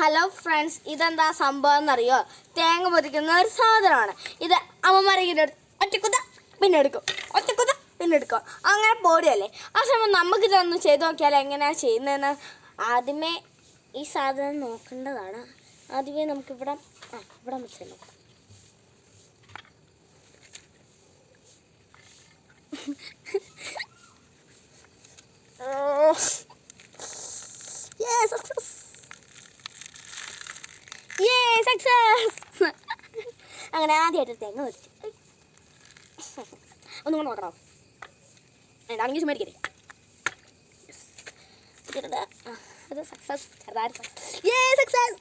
Hello friends, ഇതെന്താ സംഭവം എന്നറിയോ? തേങ്ങ പൊതിക്കുന്ന ഒരു സാധനമാണ് ഇത്. അമ്മമാരിങ്ങനെ ഒറ്റക്കുത്ത പിന്നെ എടുക്കും, ഒറ്റക്കുത്ത പിന്നെ എടുക്കും, അങ്ങനെ പോടിയല്ലേ. ആ സമയം നമുക്ക് ഇതൊന്ന് ചെയ്ത് നോക്കിയാൽ എങ്ങനെയാണ് ചെയ്യുന്നതെന്ന് ആദ്യമേ ഈ സാധനം നോക്കേണ്ടതാണ്. ആദ്യമേ നമുക്കിവിടെ ഇവിടെ വെച്ചല്ലോ. അങ്ങനെ ആദ്യമായിട്ട് തേങ്ങ വെച്ച് ഒന്നും കൊണ്ട് നോക്കണോ? എന്താണെങ്കിൽ ചുമരിക്കരുത്. അത് success. Success.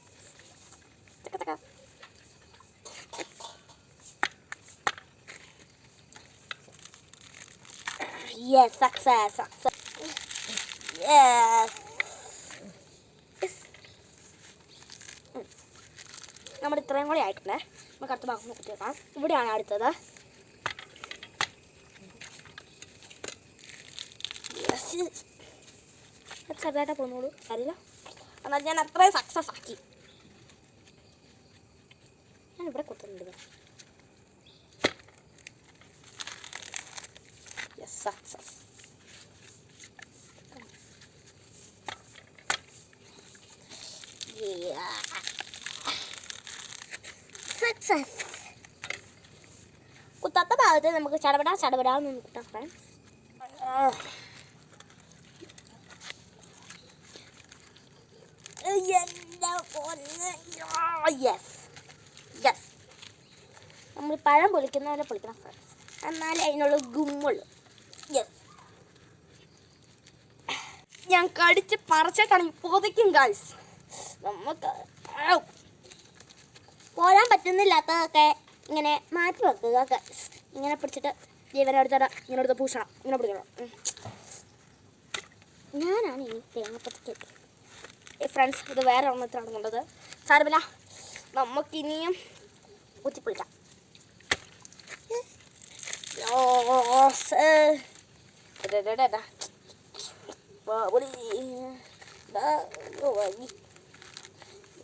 Yes, success, success. Yes. നമ്മുടെ ഇത്രയും കൂടി ആയിട്ടുണ്ട്. നമുക്ക് അടുത്ത ഭാഗം നോക്കി വെക്കാം. ഇവിടെയാണ് അടുത്തത്. ചെറുതായിട്ടാ പോകുന്നുള്ളൂ, അറിയില്ല. എന്നാൽ ഞാൻ അത്രയും സക്സസ് ആക്കി. ഞാൻ ഇവിടെ കൊടുത്തിട്ടുണ്ട്. Yes, success. സക്സസ്. കുത്താത്ത ഭാഗത്ത് നമുക്ക് ചടപടാന്ന് കുത്താം ഫ്രണ്ട്സ്. നമ്മൾ പഴം പൊളിക്കുന്നവരെ പൊളിക്കണം ഫ്രണ്ട്സ്, എന്നാലേ അതിനുള്ള ഗുമ്മുള്ളൂ. യെസ്, ഞാൻ കടിച്ച് പറിച്ചിട്ടാണ് പൊതിക്കും ഗൈസ്. നമുക്ക് പോരാൻ പറ്റുന്നില്ലാത്തതൊക്കെ ഇങ്ങനെ മാറ്റി വെക്കുക ഗൈസ്. ഇങ്ങനെ പിടിച്ചിട്ട് ജീവനെടുത്തട ഇങ്ങനെ എടുത്ത് പൂഷണം, ഇങ്ങനെ പിടിക്കണം. ഞാനാണ് ഈ തേങ്ങപ്പത്തിക്ക് ഫ്രണ്ട്സ്. ഇത് വേറെ ഒന്നത്തിലാണ് കണ്ടത്. സാരമില്ല, നമുക്കിനിയും ഊത്തിപ്പൊളിക്കാം.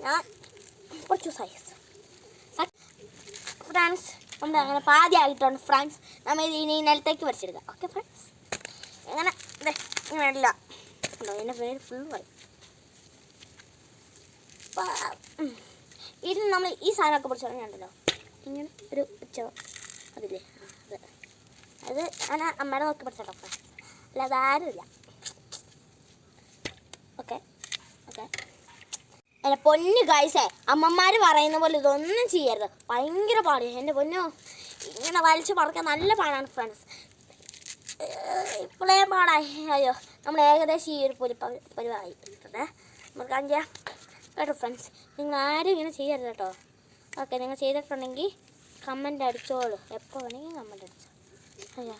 ഞാൻ കുറച്ച് സൈസ് ഫ്രണ്ട്സ് നമ്മൾ അങ്ങനെ പാതി ആയിട്ടുണ്ട് ഫ്രണ്ട്സ്. നമ്മൾ ഇനി നിലത്തേക്ക് വരച്ചെടുക്കാം. ഓക്കെ ഫ്രണ്ട്സ്, അങ്ങനെ ഇല്ല എൻ്റെ പേര് ഫുൾ പറയും. ഇതിന് നമ്മൾ ഈ സാധനമൊക്കെ പിടിച്ചോണ്ടല്ലോ, ഇങ്ങനെ ഒരു ഉച്ച അതില്ലേ, അത് ഞാൻ അമ്മയുടെ നോക്കി പഠിച്ചോട്ടോ ഫ്രണ്ട്സ്, അല്ലാതെ ആരുമില്ല. Okay okay. എൻ്റെ പൊന്നു ഗൈസേ, അമ്മമാർ പറയുന്ന പോലെ ഇതൊന്നും ചെയ്യരുത്. ഭയങ്കര പാട്. എൻ്റെ പൊന്നോ, ഇങ്ങനെ വലിച്ചു പറിക്കാൻ നല്ല പാടാണ് ഫ്രണ്ട്സ്. ഇപ്പോഴേ പാടായി. അയ്യോ, നമ്മൾ ഏകദേശം ഈ ഒരു പരിവായിട്ടുണ്ട്. നമുക്ക് കാണിക്കാം കേട്ടോ ഫ്രണ്ട്സ്. നിങ്ങൾ ആരും ഇങ്ങനെ ചെയ്യരുത് കേട്ടോ. ഓക്കെ, നിങ്ങൾ ചെയ്തിട്ടുണ്ടെങ്കിൽ കമൻ്റ് അടിച്ചോളൂ. എപ്പോൾ വേണമെങ്കിൽ കമൻ്റ് അടിച്ചോ. അയ്യോ.